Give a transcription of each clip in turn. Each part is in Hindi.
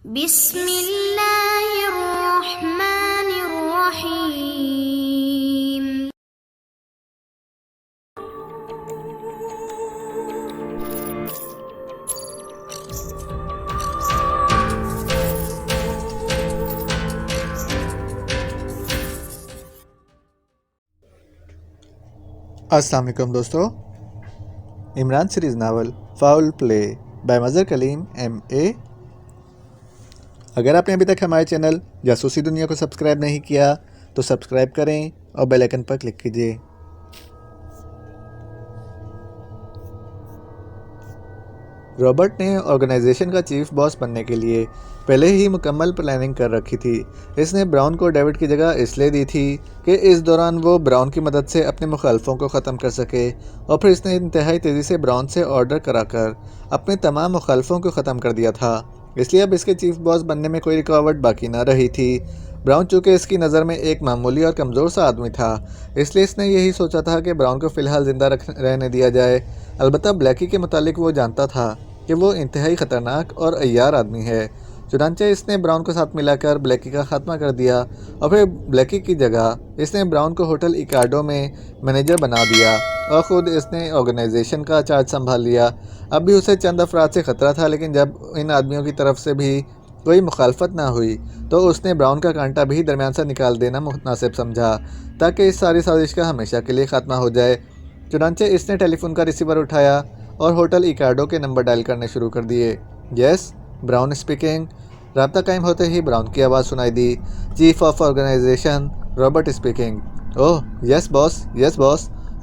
बिस्मिल्लाहिर्रहमानिर्रहीम। अस्सलाम वालेकुम दोस्तों। Imran series novel foul play by Mazhar Kaleem MA। अगर आपने अभी तक हमारे चैनल जासूसी दुनिया को सब्सक्राइब नहीं किया तो सब्सक्राइब करें और बेल आइकन पर क्लिक कीजिए। रॉबर्ट ने ऑर्गेनाइजेशन का चीफ बॉस बनने के लिए पहले ही मुकम्मल प्लानिंग कर रखी थी। इसने ब्राउन को डेविड की जगह इसलिए दी थी कि इस दौरान वो ब्राउन की मदद से अपने मुखालफों को ख़त्म कर सके, और फिर इसने इंतहाई तेज़ी से ब्राउन से ऑर्डर कराकर अपने तमाम मुखालफों को ख़त्म कर दिया था। इसलिए अब इसके चीफ बॉस बनने में कोई रुकावट बाकी ना रही थी। ब्राउन चूँकि इसकी नज़र में एक मामूली और कमज़ोर सा आदमी था, इसलिए इसने यही सोचा था कि ब्राउन को फ़िलहाल ज़िंदा रहने दिया जाए। अलबत्ता ब्लैकी के मुतालिक वो जानता था कि वो इंतहाई ख़तरनाक और अय्यार आदमी है। चुनांचे इसने ब्राउन को साथ मिलाकर ब्लैकी का खात्मा कर दिया, और फिर ब्लैकी की जगह इसने ब्राउन को होटल इकार्डो में मैनेजर बना दिया और ख़ुद इसने ऑर्गेनाइजेशन का चार्ज संभाल लिया। अब भी उसे चंद अफराद से ख़तरा था, लेकिन जब इन आदमियों की तरफ से भी कोई मुखालफत ना हुई तो उसने ब्राउन का कांटा भी दरमियान से निकाल देना मुनासिब समझा, ताकि इस सारी साजिश का हमेशा के लिए खात्मा हो जाए। चुनांचे इसने टेलीफोन का रिसीवर उठाया और होटल इकार्डो के नंबर डायल करने शुरू कर दिए। Yes, Brown speaking. राब्ता कायम होते ही ब्राउन की आवाज़ सुनाई दी। Chief of organisation Robert speaking. Oh yes boss,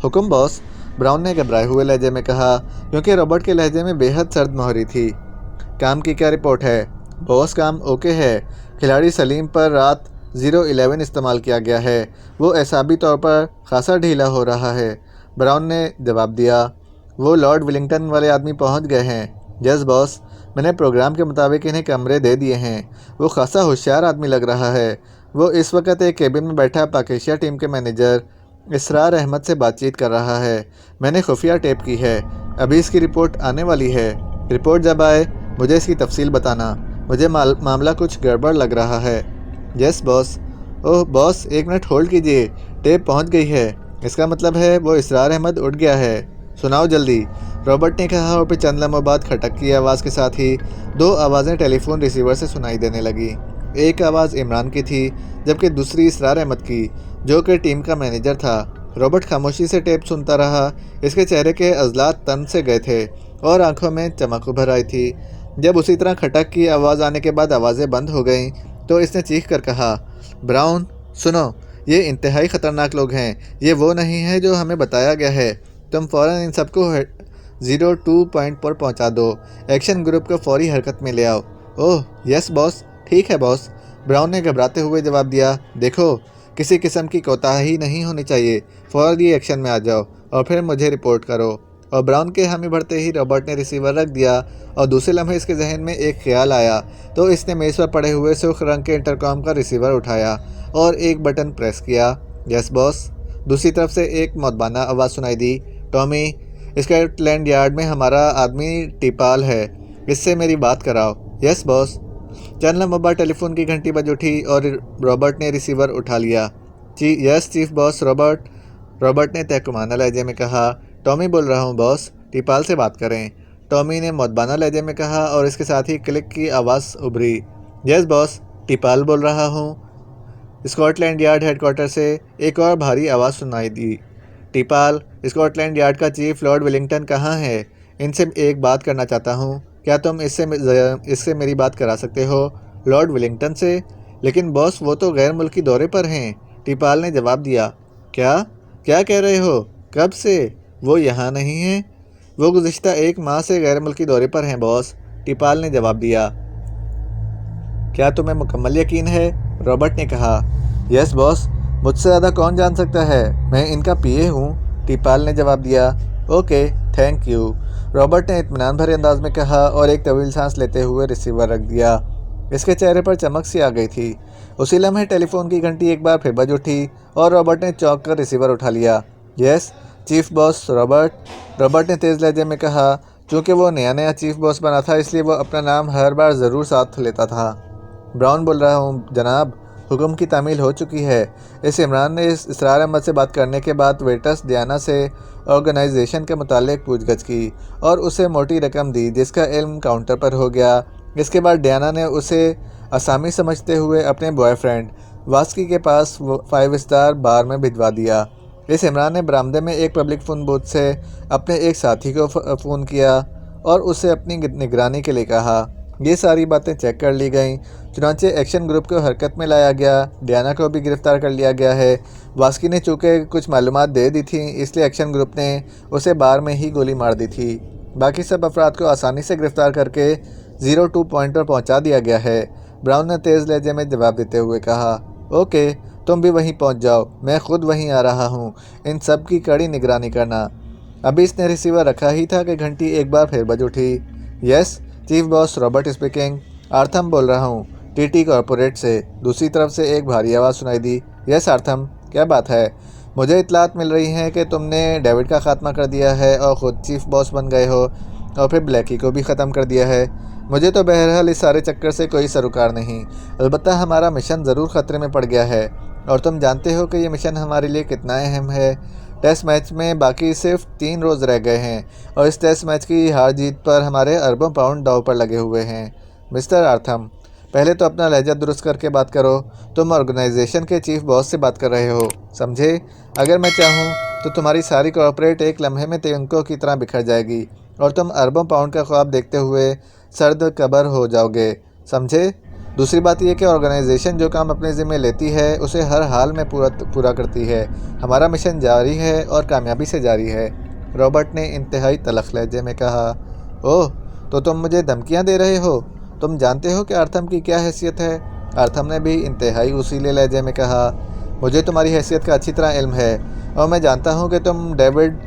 हुक्म बॉस, ब्राउन ने घबराए हुए लहजे में कहा, क्योंकि रॉबर्ट के लहजे में बेहद सर्द मोहरी थी। काम की क्या रिपोर्ट है? बॉस काम ओके है। खिलाड़ी सलीम पर रात 011 इस्तेमाल किया गया है। वो एसाबी तौर पर खासा ढीला हो रहा है। ब्राउन ने जवाब दिया। वो लॉर्ड विलिंगटन वाले आदमी पहुंच गए हैं। यस बॉस, मैंने प्रोग्राम के मुताबिक इन्हें कमरे दे दिए हैं। वो खासा होशियार आदमी लग रहा है। वो इस वक्त एक केबिन में बैठा पाकिस्तान टीम के मैनेजर इसरार अहमद से बातचीत कर रहा है। मैंने खुफिया टेप की है। अभी इसकी रिपोर्ट आने वाली है। रिपोर्ट जब आए मुझे इसकी तफसील बताना। मुझे मामला कुछ गड़बड़ लग रहा है। Yes boss. Oh boss, 1 minute hold कीजिए। टेप पहुंच गई है। इसका मतलब है वो इसरार अहमद उठ गया है। सुनाओ जल्दी, रॉबर्ट ने कहा, और फिर चंद लम्हों बाद खटक की आवाज़ के साथ ही 2 आवाज़ें टेलीफोन रिसीवर से सुनाई देने लगी। एक आवाज़ इमरान की थी, जबकि दूसरी इसरार अहमद की, जो कि टीम का मैनेजर था। रॉबर्ट खामोशी से टेप सुनता रहा। इसके चेहरे के अज़लात तन से गए थे और आंखों में चमक उभर आई थी। जब उसी तरह खटक की आवाज़ आने के बाद आवाज़ें बंद हो गईं तो इसने चीख कर कहा, ब्राउन सुनो, ये इंतहाई ख़तरनाक लोग हैं। ये वो नहीं है जो हमें बताया गया है। तुम फ़ौरन इन सबको 02 पॉइंट पर पहुंचा दो। एक्शन ग्रुप को फौरी हरकत में ले आओ। ओह यस बॉस, ठीक है बॉस, ब्राउन ने घबराते हुए जवाब दिया। देखो, किसी किस्म की कोताही नहीं होनी चाहिए। फौरी एक्शन में आ जाओ और फिर मुझे रिपोर्ट करो। और ब्राउन के हामी भरते ही रॉबर्ट ने रिसीवर रख दिया, और दूसरे लम्हे इसके जहन में एक ख्याल आया तो इसने मेज़ पर पड़े हुए सुर्ख रंग के इंटरकॉम का रिसीवर उठाया और एक बटन प्रेस किया। Yes boss. दूसरी तरफ से एक मौतबाना आवाज़ सुनाई दी। टॉमी, स्कॉटलैंड यार्ड में हमारा आदमी टिपाल है, इससे मेरी बात कराओ। Yes boss. चंद लम्हों बाद टेलीफोन की घंटी बज उठी और रॉबर्ट ने रिसीवर उठा लिया। यस चीफ बॉस रॉबर्ट ने तहकुमाना लहजे में कहा। टॉमी बोल रहा हूँ बॉस, टिपाल से बात करें। टॉमी ने मौतबाना लहजे में कहा, और इसके साथ ही क्लिक की आवाज़ उभरी। यस बॉस, टिपाल बोल रहा हूँ। स्कॉटलैंड यार्ड हेडक्वार्टर से एक और भारी आवाज़ सुनाई दी। टिपाल, स्कॉटलैंड यार्ड का चीफ लॉर्ड विलिंगटन कहाँ है? इनसे एक बात करना चाहता हूँ। क्या तुम इससे मेरी बात करा सकते हो? लॉर्ड विलिंगटन से? लेकिन बॉस, वो तो गैर मुल्की दौरे पर हैं। टिपाल ने जवाब दिया। क्या कह रहे हो? कब से? वो यहाँ नहीं हैं। वो गुज़िश्ता 1 माह से गैर मुल्की दौरे पर हैं बॉस, टिपाल ने जवाब दिया। क्या तुम्हें मुकम्मल यकीन है? रॉबर्ट ने कहा। यस बॉस, मुझसे ज़्यादा कौन जान सकता है? मैं इनका पीए हूँ, टिपाल ने जवाब दिया। ओके, थैंक यू, रॉबर्ट ने इत्मीनान भरे अंदाज में कहा और एक तवील सांस लेते हुए रिसीवर रख दिया। इसके चेहरे पर चमक सी आ गई थी। उसी लम्हे टेलीफोन की घंटी एक बार फिर बज उठी और रॉबर्ट ने चौंक कर रिसीवर उठा लिया। यस चीफ बॉस रॉबर्ट ने तेज़ लहजे में कहा। चूँकि वो नया नया चीफ बॉस बना था इसलिए वो अपना नाम हर बार ज़रूर साथ लेता था। ब्राउन बोल रहा हूँ जनाब, हुक्म की तामील हो चुकी है। इस इमरान ने इस इसरार अहमद से बात करने के बाद वेटर्स डियाना से ऑर्गेनाइजेशन के मुतालिक पूछगछ की और उसे मोटी रकम दी जिसका इल्म काउंटर पर हो गया। इसके बाद डियाना ने उसे असामी समझते हुए अपने बॉयफ्रेंड वास्की के पास 5 स्टार बार में भिजवा दिया। इस इमरान ने बरामदे में एक पब्लिक फ़ोन बूथ से अपने एक साथी को फ़ोन किया और उसे अपनी निगरानी के लिए कहा। ये सारी बातें चेक कर ली गईं। चुनांचे एक्शन ग्रुप को हरकत में लाया गया। डियाना को भी गिरफ्तार कर लिया गया है। वास्की ने चूँकि कुछ मालूमात दे दी थी इसलिए एक्शन ग्रुप ने उसे बार में ही गोली मार दी थी। बाकी सब अफराद को आसानी से गिरफ्तार करके 02 पॉइंट पर पहुँचा दिया गया है। ब्राउन ने तेज़ लहजे में जवाब देते हुए कहा, ओके, तुम भी वहीं पहुँच जाओ, मैं खुद वहीं आ रहा हूँ इन सब की कड़ी निगरानी करना। अभी इसने रिसीवर रखा ही था कि घंटी एक बार फिर बज उठी। Yes, chief boss Robert speaking, आर्थम बोल रहा हूँ, टीटी कॉरपोरेट से। दूसरी तरफ से एक भारी आवाज़ सुनाई दी। यस आर्थम, क्या बात है? मुझे इतलात मिल रही है कि तुमने डेविड का खात्मा कर दिया है और ख़ुद चीफ बॉस बन गए हो और फिर ब्लैकी को भी ख़त्म कर दिया है। मुझे तो बहरहाल इस सारे चक्कर से कोई सरोकार नहीं, अलबत्ता हमारा मिशन ज़रूर ख़तरे में पड़ गया है और तुम जानते हो कि ये मिशन हमारे लिए कितना अहम है। टेस्ट मैच में बाकी सिर्फ 3 रोज़ रह गए हैं और इस टेस्ट मैच की हार जीत पर हमारे अरबों पाउंड दांव पर लगे हुए हैं। मिस्टर आर्थम, पहले तो अपना लहजा दुरुस्त करके बात करो। तुम ऑर्गेनाइजेशन के चीफ बॉस से बात कर रहे हो, समझे? अगर मैं चाहूँ तो तुम्हारी सारी कॉर्पोरेट एक लम्हे में तिनकों की तरह बिखर जाएगी और तुम अरबों पाउंड का ख्वाब देखते हुए सर्द कबर हो जाओगे, समझे? दूसरी बात यह कि ऑर्गेनाइजेशन जो काम अपने ज़िम्मे लेती है उसे हर हाल में पूरा करती है। हमारा मिशन जारी है और कामयाबी से जारी है। रॉबर्ट ने इंतहाई तलख लहजे में कहा। ओह, तो तुम मुझे धमकियां दे रहे हो? तुम जानते हो कि आर्थम की क्या हैसियत है? आर्थम ने भी इंतहाई उसीले लहजे में कहा। मुझे तुम्हारी हैसियत का अच्छी तरह इल्म है और मैं जानता हूँ कि तुम डेविड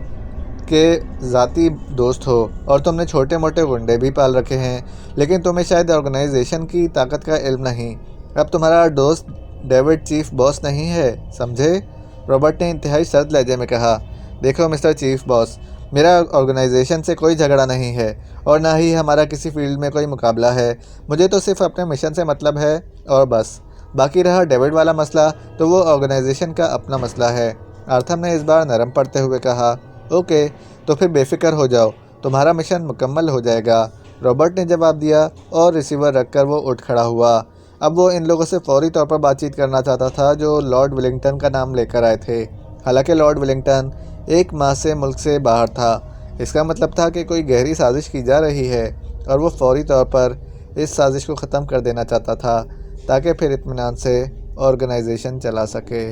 के ज़ाती दोस्त हो और तुमने छोटे मोटे गुंडे भी पाल रखे हैं, लेकिन तुम्हें शायद ऑर्गेनाइजेशन की ताकत का इल्म नहीं। अब तुम्हारा दोस्त डेविड चीफ बॉस नहीं है, समझे? रॉबर्ट ने इंतहाई सर्द लहजे में कहा। देखो मिस्टर चीफ बॉस, मेरा ऑर्गेनाइजेशन से कोई झगड़ा नहीं है और ना ही हमारा किसी फील्ड में कोई मुकाबला है। मुझे तो सिर्फ अपने मिशन से मतलब है और बस। बाकी रहा डेविड वाला मसला तो वो ऑर्गेनाइजेशन का अपना मसला है। आर्थम ने इस बार नरम पड़ते हुए कहा। ओके, तो फिर बेफिक्र हो जाओ, तुम्हारा मिशन मुकम्मल हो जाएगा, रॉबर्ट ने जवाब दिया और रिसीवर रखकर वो उठ खड़ा हुआ। अब वो इन लोगों से फौरी तौर पर बातचीत करना चाहता था जो लॉर्ड विलिंगटन का नाम लेकर आए थे। हालांकि लॉर्ड विलिंगटन 1 माह से मुल्क से बाहर था। इसका मतलब था कि कोई गहरी साजिश की जा रही है और वो फौरी तौर पर इस साजिश को ख़त्म कर देना चाहता था ताकि फिर इत्मीनान से ऑर्गेनाइजेशन चला सके।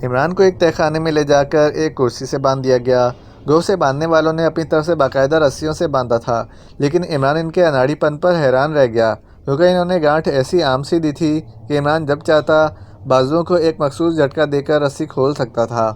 इमरान को एक तहखाने में ले जाकर एक कुर्सी से बांध दिया गया। गो से बांधने वालों ने अपनी तरफ से बाकायदा रस्सियों से बांधा था, लेकिन इमरान इनके अनाड़ीपन पर हैरान रह गया क्योंकि इन्होंने गांठ ऐसी आम सी दी थी कि इमरान जब चाहता बाजुओं को एक मखसूस झटका देकर रस्सी खोल सकता था।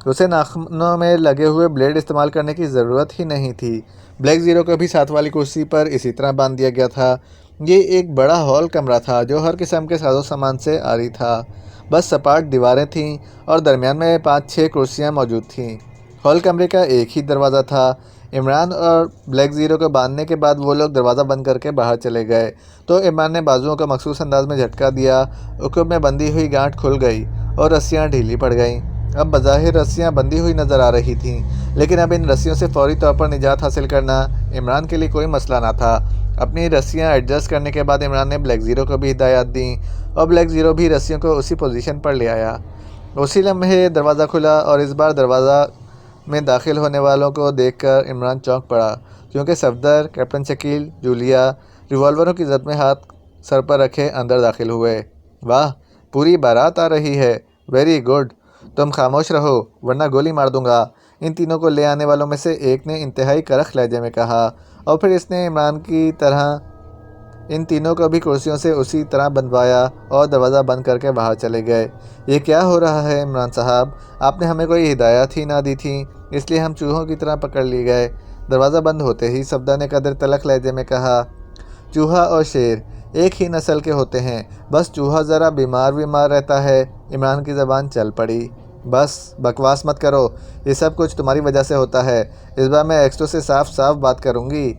उसे नाखूनों में लगे हुए ब्लेड इस्तेमाल करने की ज़रूरत ही नहीं थी। ब्लैक ज़ीरो को भी साथ वाली कुर्सी पर इसी तरह बांध दिया गया था। ये एक बड़ा हॉल कमरा था जो हर किस्म के साजो सामान से आरी था। बस सपाट दीवारें थीं और दरमियान में 5-6 कुर्सियां मौजूद थीं। हॉल कमरे का एक ही दरवाज़ा था। इमरान और ब्लैक ज़ीरो को बांधने के बाद वो लोग दरवाज़ा बंद करके बाहर चले गए तो इमरान ने बाजुओं को मखसूस अंदाज में झटका दिया। उकुब में बंधी हुई गांठ खुल गई और रस्सियाँ ढीली पड़ गईं। अब बज़ाहिर रस्सियाँ बंधी हुई नज़र आ रही थीं, लेकिन अब इन रस्सियों से फौरी तौर पर निजात हासिल करना इमरान के लिए कोई मसला ना था। अपनी रस्सियाँ एडजस्ट करने के बाद इमरान ने ब्लैक ज़ीरो को भी हिदायत दी और ब्लैक ज़ीरो भी रस्सियों को उसी पोजीशन पर ले आया। उसी लम्हे दरवाज़ा खुला और इस बार दरवाज़ा में दाखिल होने वालों को देखकर इमरान चौंक पड़ा क्योंकि सफदर, कैप्टन शकील, जूलिया रिवॉल्वरों की जद में हाथ सर पर रखे अंदर दाखिल हुए। वाह, पूरी बारात आ रही है, वेरी गुड। तुम खामोश रहो वरना गोली मार दूंगा, इन तीनों को ले आने वालों में से एक ने इंतहाई करख लहजे में कहा और फिर इसने इमरान की तरह इन तीनों को भी कुर्सियों से उसी तरह बंधवाया और दरवाज़ा बंद करके बाहर चले गए। ये क्या हो रहा है इमरान साहब? आपने हमें कोई हिदायत ही ना दी थी, इसलिए हम चूहों की तरह पकड़ लिए गए। दरवाज़ा बंद होते ही सफदर ने कदर तलख लहजे में कहा। चूहा और शेर एक ही नस्ल के होते हैं, बस चूहा ज़रा बीमार रहता है। इमरान की ज़बान चल पड़ी। बस बकवास मत करो, ये सब कुछ तुम्हारी वजह से होता है। इस बार मैं एक्स्ट्रो से साफ साफ बात करूँगी।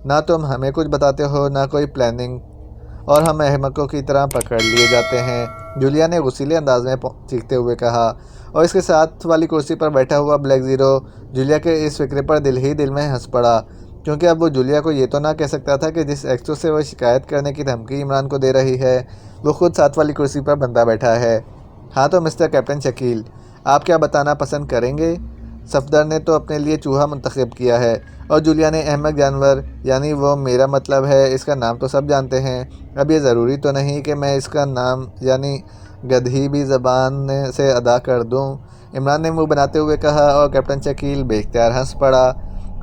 ना तुम हमें कुछ बताते हो ना कोई प्लानिंग, और हम अहमकों की तरह पकड़ लिए जाते हैं, जूलिया ने गुस्सीले अंदाज में चीखते हुए कहा। और इसके साथ वाली कुर्सी पर बैठा हुआ ब्लैक ज़ीरो जूलिया के इस फिक्रे पर दिल ही दिल में हंस पड़ा, क्योंकि अब वो जूलिया को ये तो ना कह सकता था कि जिस एक्स्ट्रो से वह शिकायत करने की धमकी इमरान को दे रही है वो खुद साथ वाली कुर्सी पर बंदा बैठा है। हाँ तो मिस्टर कैप्टन शकील, आप क्या बताना पसंद करेंगे? सफदर ने तो अपने लिए चूहा मुंतखब किया है, और जूलिया ने अहमक जानवर, यानी वो मेरा मतलब है इसका नाम तो सब जानते हैं। अब ये ज़रूरी तो नहीं कि मैं इसका नाम यानी गधी भी ज़बान से अदा कर दूं। इमरान ने मुंह बनाते हुए कहा, और कैप्टन शकील बेख्तियार हंस पड़ा।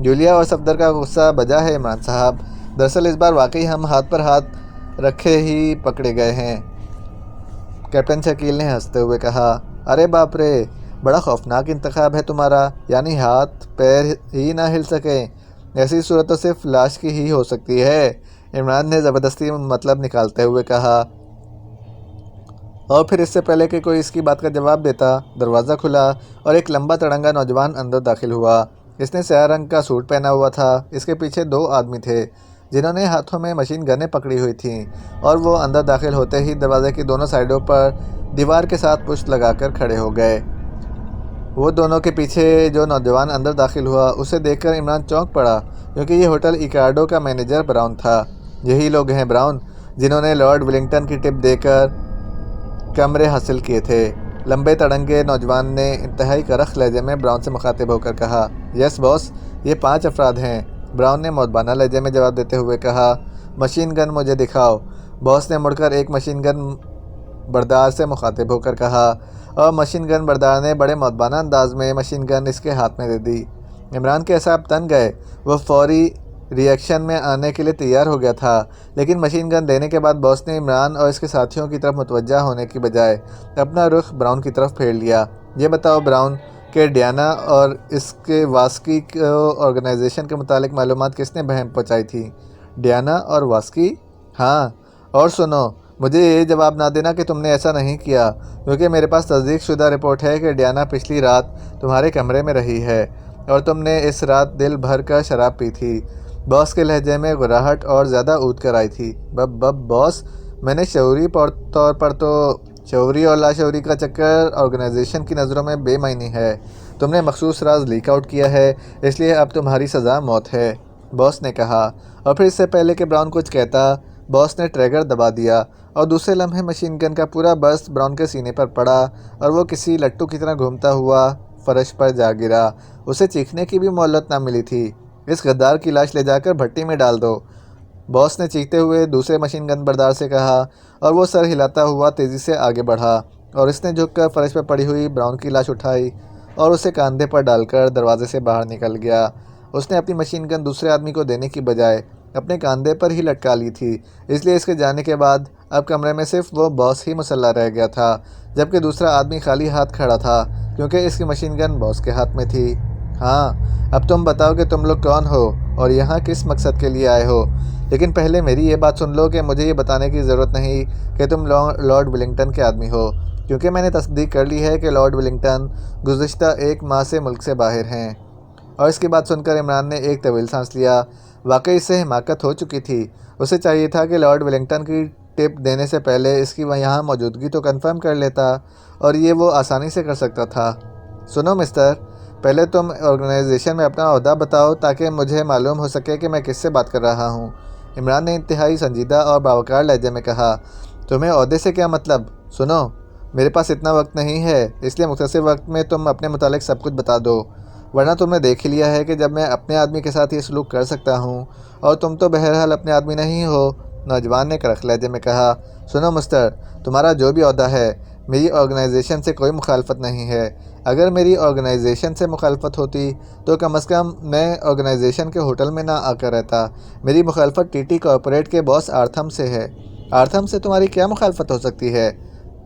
जूलिया और सफदर का गुस्सा बजा है इमरान साहब। दरअसल इस बार वाकई हम हाथ पर हाथ रखे ही पकड़े गए हैं। कैप्टन शकील ने हंसते हुए कहा, अरे बाप रे, बड़ा खौफनाक इंतखाब है तुम्हारा, यानी हाथ पैर ही ना हिल सके। ऐसी सूरत तो सिर्फ लाश की ही हो सकती है, इमरान ने ज़बरदस्ती मतलब निकालते हुए कहा। और फिर इससे पहले कि कोई इसकी बात का जवाब देता, दरवाज़ा खुला और एक लंबा तड़ंगा नौजवान अंदर दाखिल हुआ। इसने स्याह रंग का सूट पहना हुआ था। इसके पीछे दो आदमी थे जिन्होंने हाथों में मशीन गनें पकड़ी हुई थीं, और वो अंदर दाखिल होते ही दरवाजे की दोनों साइडों पर दीवार के साथ पुष्ट लगाकर खड़े हो गए। वो दोनों के पीछे जो नौजवान अंदर दाखिल हुआ उसे देखकर इमरान चौंक पड़ा, क्योंकि ये होटल इकार्डो का मैनेजर ब्राउन था। यही लोग हैं ब्राउन जिन्होंने लॉर्ड विलिंगटन की टिप देकर कमरे हासिल किए थे। लंबे तड़ंगे नौजवान ने इंतहाई करख लहजे में ब्राउन से मुखातिब होकर कहा, यस बॉस, ये 5 अफराद हैं। ब्राउन ने मौजबाना लहजे में जवाब देते हुए कहा, मशीन गन मुझे दिखाओ। बॉस ने मुड़कर एक मशीन गन बरदार से मुखातिब होकर कहा, और मशीन गन बरदार ने बड़े मौजबाना अंदाज में मशीन गन इसके हाथ में दे दी। इमरान के असाब तन गए। वह फौरी रिएक्शन में आने के लिए तैयार हो गया था, लेकिन मशीन गन देने के बाद बॉस ने इमरान और इसके साथियों की तरफ मुतवज्जा होने की बजाय अपना रुख ब्राउन की तरफ फेर लिया। ये बताओ ब्राउन, के डियाना और इसके वास्की ऑर्गेनाइजेशन के मुतालिक मालूमात किसने बहम पहुँचाई थी? डियाना और वास्की? हाँ, और सुनो, मुझे ये जवाब ना देना कि तुमने ऐसा नहीं किया, क्योंकि मेरे पास तस्दीक शुदा रिपोर्ट है कि डियाना पिछली रात तुम्हारे कमरे में रही है, और तुमने इस रात दिल भर कर शराब पी थी। बॉस के लहजे में गुर्राहट और ज़्यादा ऊद कर आई थी। बब बॉस, मैंने शऊरी तौर पर तो शऊरी और लाशऊरी का चक्कर ऑर्गेनाइजेशन की नज़रों में बेमायनी है। तुमने मखसूस राज लीक आउट किया है, इसलिए अब तुम्हारी सज़ा मौत है, बॉस ने कहा। और फिर इससे पहले कि ब्राउन कुछ कहता, बॉस ने ट्रैगर दबा दिया, और दूसरे लम्हे मशीन गन का पूरा बर्स्ट ब्राउन के सीने पर पड़ा, और वो किसी लट्टू की तरह घूमता हुआ फर्श पर जा गिरा। उसे चीखने की भी मोहलत ना मिली थी। इस गद्दार की लाश ले जाकर भट्टी में डाल दो, बॉस ने चीखते हुए दूसरे मशीन गन बरदार से कहा, और वो सर हिलाता हुआ तेज़ी से आगे बढ़ा, और इसने झुककर फर्श पर पड़ी हुई ब्राउन की लाश उठाई और उसे कंधे पर डालकर दरवाजे से बाहर निकल गया। उसने अपनी मशीन गन दूसरे आदमी को देने की बजाय अपने कंधे पर ही लटका ली थी, इसलिए इसके जाने के बाद अब कमरे में सिर्फ वो बॉस ही मुसल्ला रह गया था, जबकि दूसरा आदमी खाली हाथ खड़ा था, क्योंकि इसकी मशीन गन बॉस के हाथ में थी। हाँ, अब तुम बताओ कि तुम लोग कौन हो और यहाँ किस मकसद के लिए आए हो। लेकिन पहले मेरी ये बात सुन लो कि मुझे ये बताने की ज़रूरत नहीं कि तुम लॉर्ड विलिंगटन के आदमी हो, क्योंकि मैंने तस्दीक कर ली है कि लॉर्ड विलिंगटन गुज़िश्ता 1 माह से मुल्क से बाहर हैं। और इसकी बात सुनकर इमरान ने एक तवील सांस लिया। वाकई इससे हिमाकत हो चुकी थी। उसे चाहिए था कि लॉर्ड विलिंगटन की टिप देने से पहले इसकी यहाँ मौजूदगी तो कंफर्म कर लेता, और ये वो आसानी से कर सकता था। सुनो मिस्टर, पहले तुम ऑर्गेनाइजेशन में अपना ओहदा बताओ ताकि मुझे मालूम हो सके कि मैं किससे बात कर रहा हूँ। इमरान ने इंतहाई संजीदा और बावकार लहजे में कहा, तुम्हें ओहदे से क्या मतलब? सुनो, मेरे पास इतना वक्त नहीं है, इसलिए मुख्तसर वक्त में तुम अपने मुतालिक सब कुछ बता दो, वरना तुमने देख ही लिया है कि जब मैं अपने आदमी के साथ ये सलूक कर सकता हूँ, और तुम तो बहरहाल अपने आदमी नहीं हो। नौजवान ने करख लहजे में कहा, सुनो मिस्टर, तुम्हारा जो भी ओहदा है, मेरी ऑर्गेनाइजेशन से कोई मुखालफत नहीं है। अगर मेरी ऑर्गेनाइजेशन से मुखालफत होती तो कम अज़ कम मैं ऑर्गेनाइजेशन के होटल में ना आकर रहता। मेरी मुखालफत टीटी कॉर्पोरेट के बॉस आर्थम से है। आर्थम से तुम्हारी क्या मुखालफत हो सकती है?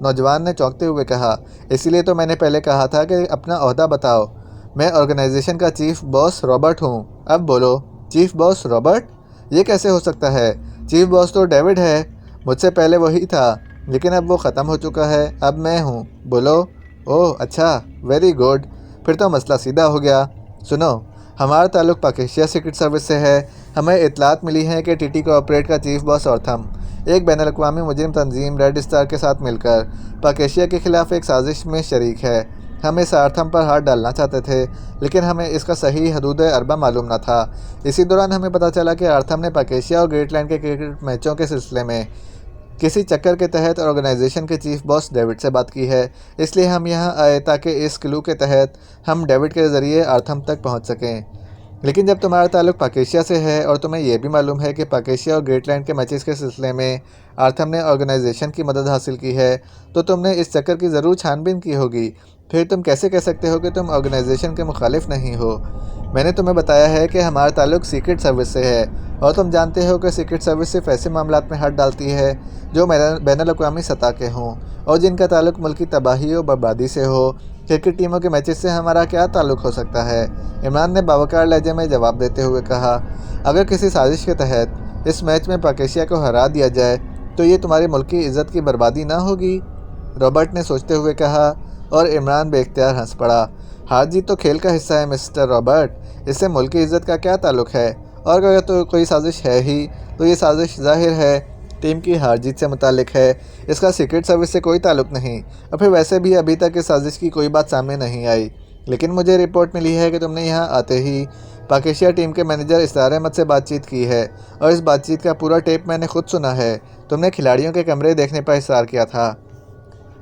नौजवान ने चौंकते हुए कहा, इसीलिए तो मैंने पहले कहा था कि अपना ओहदा बताओ। मैं ऑर्गेनाइजेशन का चीफ बॉस रॉबर्ट हूँ। अब बोलो। Chief boss Robert? ये कैसे हो सकता है? चीफ बॉस तो डेविड है, मुझसे पहले वही था, लेकिन अब वो ख़त्म हो चुका है, अब मैं हूँ। बोलो। ओह अच्छा, वेरी गुड। फिर तो मसला सीधा हो गया। सुनो, हमारा ताल्लुक पाकिस्तान सीक्रेट सर्विस से है। हमें इतलात मिली है कि टीटी कोऑपरेट का चीफ बॉस ऑर्थम एक बैनुल-अक़वामी मुजरिम तंजीम रेड स्टार के साथ मिलकर पाकिस्तान के खिलाफ एक साजिश में शरीक है। हम इस आर्थम पर हाथ डालना चाहते थे, लेकिन हमें इसका सही हदूद अरबा मालूम न था। इसी दौरान हमें पता चला कि आर्थम ने पाकिस्तान और ग्रेटलैंड के क्रिकेट मैचों के सिलसिले में किसी चक्कर के तहत ऑर्गेनाइजेशन के चीफ बॉस डेविड से बात की है। इसलिए हम यहाँ आए ताकि इस क्लू के तहत हम डेविड के ज़रिए आर्थम तक पहुँच सकें। लेकिन जब तुम्हारा ताल्लुक पाकिस्तान से है और तुम्हें यह भी मालूम है कि पाकिस्तान और ग्रेटलैंड के मैचेस के सिलसिले में आर्थम ने ऑर्गेनाइजेशन की मदद हासिल की है, तो तुमने इस चक्कर की ज़रूर छानबीन की होगी। फिर तुम कैसे कह सकते हो कि तुम ऑर्गेनाइजेशन के मुखालिफ नहीं हो? मैंने तुम्हें बताया है कि हमारा ताल्लुक सीक्रेट सर्विस से है, और तुम जानते हो कि सीक्रेट सर्विस सिर्फ ऐसे मामलात में हाथ डालती है जो बैनुल-अक़वामी सतह के हों और जिनका ताल्लुक मुल्की तबाही और बर्बादी से हो। क्रिकेट टीमों के मैचेस से हमारा क्या ताल्लुक हो सकता है? इमरान ने बावकार लहजे में जवाब देते हुए कहा, अगर किसी साजिश के तहत इस मैच में पाकिस्तान को हरा दिया जाए तो ये तुम्हारी मुल्क की इज़्ज़त की बर्बादी ना होगी? रॉबर्ट ने सोचते हुए कहा, और इमरान बेख्तियार हंस पड़ा। हार जीत तो खेल का हिस्सा है मिस्टर रॉबर्ट, इससे मुल्क की इज़्ज़त का क्या ताल्लुक है? और अगर तो कोई साजिश है ही तो ये साजिश ज़ाहिर है टीम की हार जीत से मुतालिक है, इसका सीक्रेट सर्विस से कोई ताल्लुक नहीं। और फिर वैसे भी अभी तक इस साजिश की कोई बात सामने नहीं आई। लेकिन मुझे रिपोर्ट मिली है कि तुमने यहाँ आते ही पाकिस्तान टीम के मैनेजर इसरार अहमद से बातचीत की है, और इस बातचीत का पूरा टेप मैंने खुद सुना है। तुमने खिलाड़ियों के कमरे देखने पर इसरार किया था,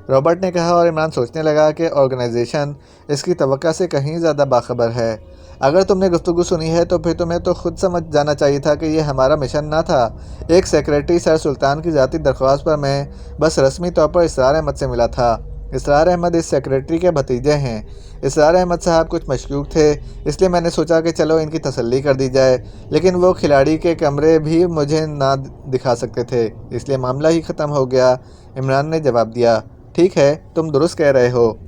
रॉबर्ट ने कहा, और इमरान सोचने लगा कि ऑर्गेनाइजेशन इसकी तवक्का से कहीं ज़्यादा बाखबर है। अगर तुमने गुफ्तगू सुनी है तो फिर तुम्हें तो खुद समझ जाना चाहिए था कि ये हमारा मिशन ना था। एक सेक्रेटरी सर सुल्तान की ज़ाती दरख्वास्त पर मैं बस रस्मी तौर पर इसरार अहमद से मिला था। इसरार अहमद इस सेक्रेटरी के भतीजे हैं। इसरार अहमद साहब कुछ मशकूक थे, इसलिए मैंने सोचा कि चलो इनकी तसल्ली कर दी जाए, लेकिन वो खिलाड़ी के कमरे भी मुझे ना दिखा सकते थे, इसलिए मामला ही ख़त्म हो गया। इमरान ने जवाब दिया, ठीक है, तुम दुरुस्त कह रहे हो,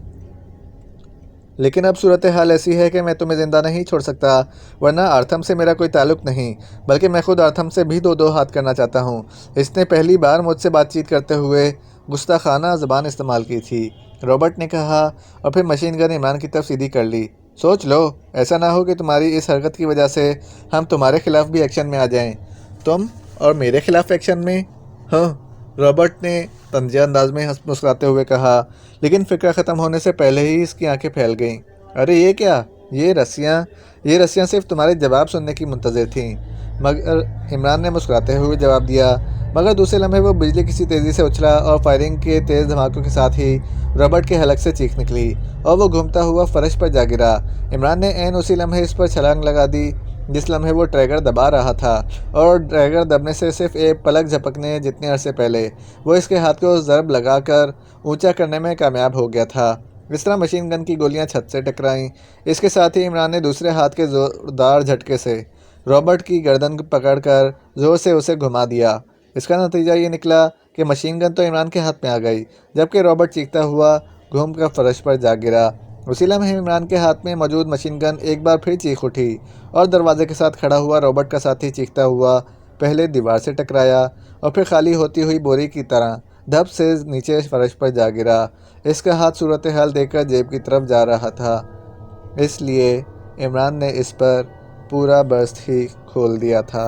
लेकिन अब सूरत हाल ऐसी है कि मैं तुम्हें ज़िंदा नहीं छोड़ सकता, वरना आर्थम से मेरा कोई ताल्लुक़ नहीं, बल्कि मैं खुद आर्थम से भी दो हाथ करना चाहता हूँ। इसने पहली बार मुझसे बातचीत करते हुए गुस्ताखाना ज़बान इस्तेमाल की थी, रॉबर्ट ने कहा, और फिर मशीन गन इमरान की तरफ सीधी कर ली। सोच लो, ऐसा ना हो कि तुम्हारी इस हरकत की वजह से हम तुम्हारे खिलाफ भी एक्शन में आ जाएं। तुम और मेरे खिलाफ एक्शन में? हाँ, रॉबर्ट ने तंजिया अंदाज में मुस्कुराते हुए कहा, लेकिन फ़िक्र ख़त्म होने से पहले ही इसकी आंखें फैल गईं। अरे ये क्या? ये रस्सियाँ सिर्फ तुम्हारे जवाब सुनने की मुंतज़िर थीं। मगर इमरान ने मुस्कुराते हुए जवाब दिया, मगर दूसरे लम्हे वो बिजली किसी तेज़ी से उछला और फायरिंग के तेज़ धमाकों के साथ ही रॉबर्ट के हलक से चीख निकली और वो घूमता हुआ फर्श पर जा गिरा। इमरान ने ऐन उसी लम्हे इस पर छलांग लगा दी जिस लम्हे वो ट्रैगर दबा रहा था, और ट्रैगर दबने से सिर्फ एक पलक झपकने जितने अरसे पहले वो इसके हाथ को ज़रब लगाकर ऊंचा करने में कामयाब हो गया था। इस तरह मशीन गन की गोलियां छत से टकराईं। इसके साथ ही इमरान ने दूसरे हाथ के ज़ोरदार झटके से रॉबर्ट की गर्दन पकड़कर ज़ोर से उसे घुमा दिया। इसका नतीजा ये निकला कि मशीन गन तो इमरान के हाथ में आ गई, जबकि रॉबर्ट चीखता हुआ घूमकर फर्श पर जा गिरा। उसी लम्हे इमरान के हाथ में मौजूद मशीन गन एक बार फिर चीख उठी, और दरवाजे के साथ खड़ा हुआ रॉबर्ट का साथी चीखता हुआ पहले दीवार से टकराया और फिर खाली होती हुई बोरी की तरह धप से नीचे फर्श पर जा गिरा। इसका हाथ सूरत हाल देखकर जेब की तरफ जा रहा था, इसलिए इमरान ने इस पर पूरा बर्स्ट ही खोल दिया था।